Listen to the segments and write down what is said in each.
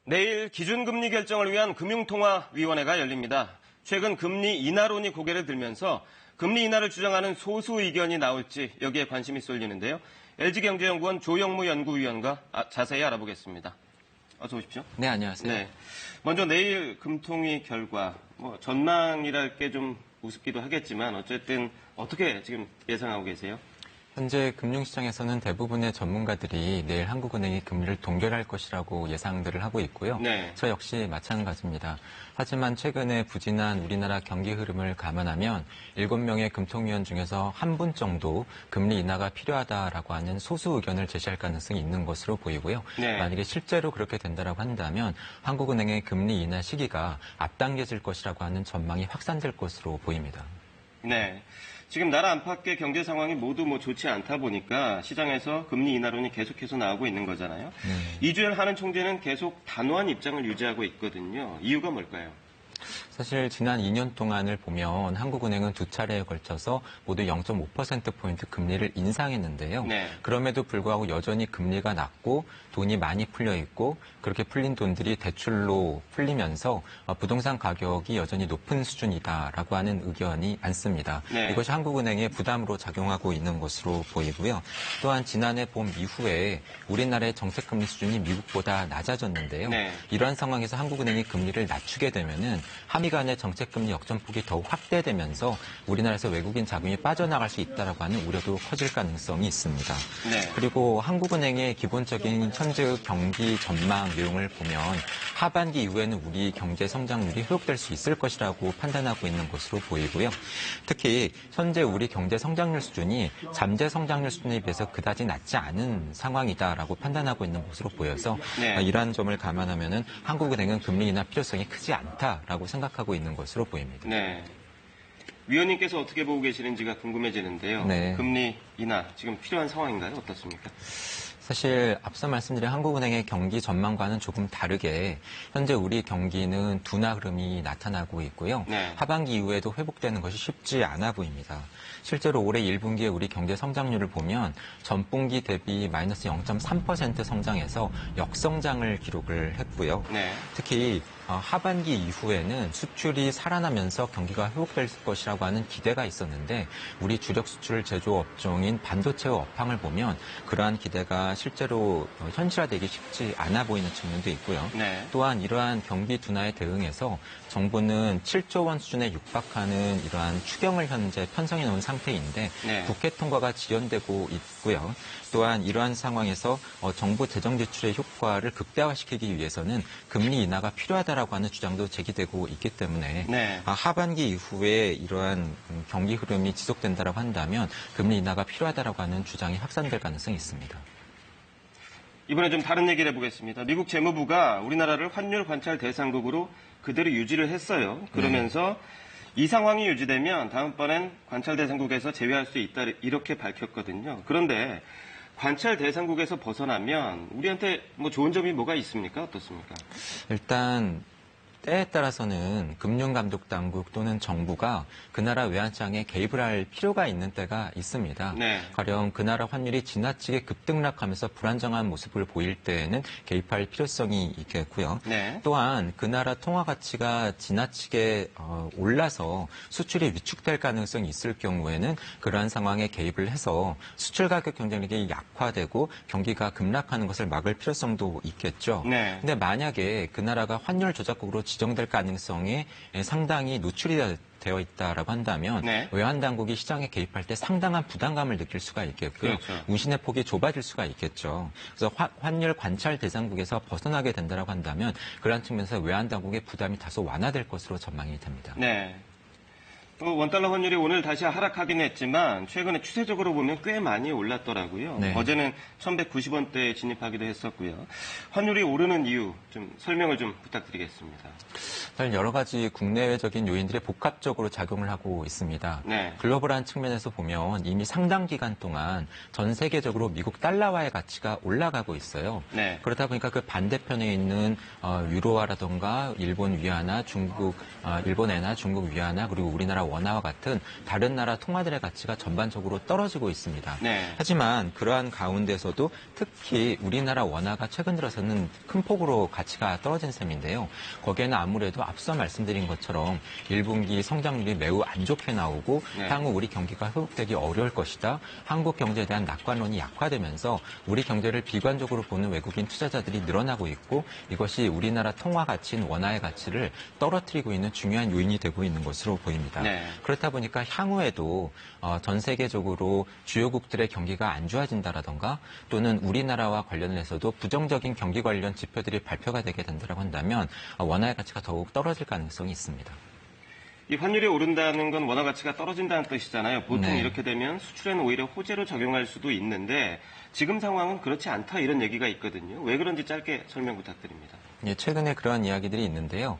내일 기준금리 결정을 위한 금융통화위원회가 열립니다. 최근 금리 인하론이 고개를 들면서 금리 인하를 주장하는 소수 의견이 나올지 여기에 관심이 쏠리는데요. LG경제연구원 조영무 연구위원과 자세히 알아보겠습니다. 어서 오십시오. 네, 안녕하세요. 네. 먼저 내일 금통위 결과, 전망이랄 게 좀 우습기도 하겠지만 어쨌든 어떻게 지금 예상하고 계세요? 현재 금융시장에서는 대부분의 전문가들이 내일 한국은행이 금리를 동결할 것이라고 예상들을 하고 있고요. 네. 저 역시 마찬가지입니다. 하지만 최근에 부진한 우리나라 경기 흐름을 감안하면 7명의 금통위원 중에서 한 분 정도 금리 인하가 필요하다라고 하는 소수 의견을 제시할 가능성이 있는 것으로 보이고요. 네. 만약에 실제로 그렇게 된다고 한다면 한국은행의 금리 인하 시기가 앞당겨질 것이라고 하는 전망이 확산될 것으로 보입니다. 네. 지금 나라 안팎의 경제 상황이 모두 좋지 않다 보니까 시장에서 금리 인하론이 계속해서 나오고 있는 거잖아요. 이주열 하는 총재는 계속 단호한 입장을 유지하고 있거든요. 이유가 뭘까요? 사실 지난 2년 동안을 보면 한국은행은 두 차례에 걸쳐서 모두 0.5%포인트 금리를 인상했는데요. 네. 그럼에도 불구하고 여전히 금리가 낮고 돈이 많이 풀려 있고 그렇게 풀린 돈들이 대출로 풀리면서 부동산 가격이 여전히 높은 수준이다라고 하는 의견이 많습니다. 네. 이것이 한국은행의 부담으로 작용하고 있는 것으로 보이고요. 또한 지난해 봄 이후에 우리나라의 정책금리 수준이 미국보다 낮아졌는데요. 네. 이러한 상황에서 한국은행이 금리를 낮추게 되면은 한미 간의 정책금리 역전폭이 더욱 확대되면서 우리나라에서 외국인 자금이 빠져나갈 수 있다라고 하는 우려도 커질 가능성이 있습니다. 네. 그리고 한국은행의 기본적인 현재 경기 전망 내용을 보면 하반기 이후에는 우리 경제 성장률이 회복될 수 있을 것이라고 판단하고 있는 것으로 보이고요. 특히 현재 우리 경제 성장률 수준이 잠재 성장률 수준에 비해서 그다지 낮지 않은 상황이다라고 판단하고 있는 것으로 보여서 네. 이러한 점을 감안하면은 한국은행은 금리 인하 필요성이 크지 않다라고 생각하고 있는 것으로 보입니다. 네. 위원님께서 어떻게 보고 계시는지가 궁금해지는데요. 네. 금리 인하 지금 필요한 상황인가요? 어떻습니까? 사실 앞서 말씀드린 한국은행의 경기 전망과는 조금 다르게 현재 우리 경기는 둔화 흐름이 나타나고 있고요. 네. 하반기 이후에도 회복되는 것이 쉽지 않아 보입니다. 실제로 올해 1분기에 우리 경제 성장률을 보면 전분기 대비 마이너스 0.3% 성장해서 역성장을 기록을 했고요. 네. 특히 하반기 이후에는 수출이 살아나면서 경기가 회복될 것이라고 하는 기대가 있었는데 우리 주력 수출 제조 업종인 반도체의 업황을 보면 그러한 기대가 실제로 현실화되기 쉽지 않아 보이는 측면도 있고요. 네. 또한 이러한 경기 둔화에 대응해서 정부는 7조 원 수준에 육박하는 이러한 추경을 현재 편성해 놓은 상태인데 네. 국회 통과가 지연되고 있고요. 또한 이러한 상황에서 정부 재정 지출의 효과를 극대화시키기 위해서는 금리 인하가 필요하다라고 하는 주장도 제기되고 있기 때문에 네. 하반기 이후에 이러한 경기 흐름이 지속된다라고 한다면 금리 인하가 필요하다라고 하는 주장이 확산될 가능성이 있습니다. 이번에 좀 다른 얘기를 해보겠습니다. 미국 재무부가 우리나라를 환율 관찰 대상국으로 그대로 유지를 했어요. 그러면서 이 상황이 유지되면 다음번엔 관찰 대상국에서 제외할 수 있다 이렇게 밝혔거든요. 그런데 관찰 대상국에서 벗어나면 우리한테 좋은 점이 뭐가 있습니까? 어떻습니까? 일단 때에 따라서는 금융감독당국 또는 정부가 그 나라 외환시장에 개입을 할 필요가 있는 때가 있습니다. 네. 가령 그 나라 환율이 지나치게 급등락하면서 불안정한 모습을 보일 때에는 개입할 필요성이 있겠고요. 네. 또한 그 나라 통화 가치가 지나치게 올라서 수출이 위축될 가능성이 있을 경우에는 그러한 상황에 개입을 해서 수출 가격 경쟁력이 약화되고 경기가 급락하는 것을 막을 필요성도 있겠죠. 네. 근데 만약에 그 나라가 환율 조작국으로 지정될 가능성에 상당히 노출이 되어 있다라고 한다면 네. 외환 당국이 시장에 개입할 때 상당한 부담감을 느낄 수가 있겠고요. 그렇죠. 운신의 폭이 좁아질 수가 있겠죠. 그래서 환율 관찰 대상국에서 벗어나게 된다라고 한다면 그러한 측면에서 외환 당국의 부담이 다소 완화될 것으로 전망이 됩니다. 네. 원달러 환율이 오늘 다시 하락하긴 했지만 최근에 추세적으로 보면 꽤 많이 올랐더라고요. 네. 어제는 1190원대에 진입하기도 했었고요. 환율이 오르는 이유 좀 설명을 좀 부탁드리겠습니다. 사실 여러 가지 국내외적인 요인들이 복합적으로 작용을 하고 있습니다. 네. 글로벌한 측면에서 보면 이미 상당 기간 동안 전 세계적으로 미국 달러화의 가치가 올라가고 있어요. 네. 그러다 보니까 그 반대편에 있는 유로화라던가 일본 위안화, 일본 엔화, 중국 위안화, 그리고 우리나라 원화와 같은 다른 나라 통화들의 가치가 전반적으로 떨어지고 있습니다. 네. 하지만 그러한 가운데서도 특히 우리나라 원화가 최근 들어서는 큰 폭으로 가치가 떨어진 셈인데요. 거기에는 아무래도 앞서 말씀드린 것처럼 1분기 성장률이 매우 안 좋게 나오고 네. 향후 우리 경기가 회복되기 어려울 것이다. 한국 경제에 대한 낙관론이 약화되면서 우리 경제를 비관적으로 보는 외국인 투자자들이 늘어나고 있고 이것이 우리나라 통화 가치인 원화의 가치를 떨어뜨리고 있는 중요한 요인이 되고 있는 것으로 보입니다. 네. 그렇다 보니까 향후에도 전 세계적으로 주요국들의 경기가 안 좋아진다라던가 또는 우리나라와 관련해서도 부정적인 경기 관련 지표들이 발표가 되게 된다고 한다면 원화의 가치가 더욱 떨어질 가능성이 있습니다. 이 환율이 오른다는 건 원화 가치가 떨어진다는 뜻이잖아요. 보통 네. 이렇게 되면 수출에는 오히려 호재로 적용할 수도 있는데 지금 상황은 그렇지 않다 이런 얘기가 있거든요. 왜 그런지 짧게 설명 부탁드립니다. 예, 최근에 그러한 이야기들이 있는데요.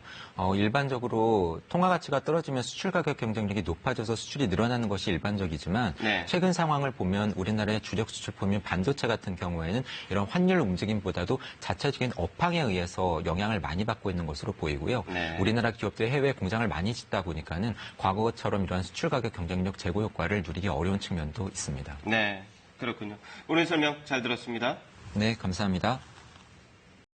일반적으로 통화 가치가 떨어지면 수출 가격 경쟁력이 높아져서 수출이 늘어나는 것이 일반적이지만 네. 최근 상황을 보면 우리나라의 주력 수출품인 반도체 같은 경우에는 이런 환율 움직임보다도 자체적인 업황에 의해서 영향을 많이 받고 있는 것으로 보이고요. 네. 우리나라 기업들이 해외 공장을 많이 짓다 보니까는 과거처럼 이러한 수출 가격 경쟁력 제고 효과를 누리기 어려운 측면도 있습니다. 네, 그렇군요. 오늘 설명 잘 들었습니다. 네, 감사합니다.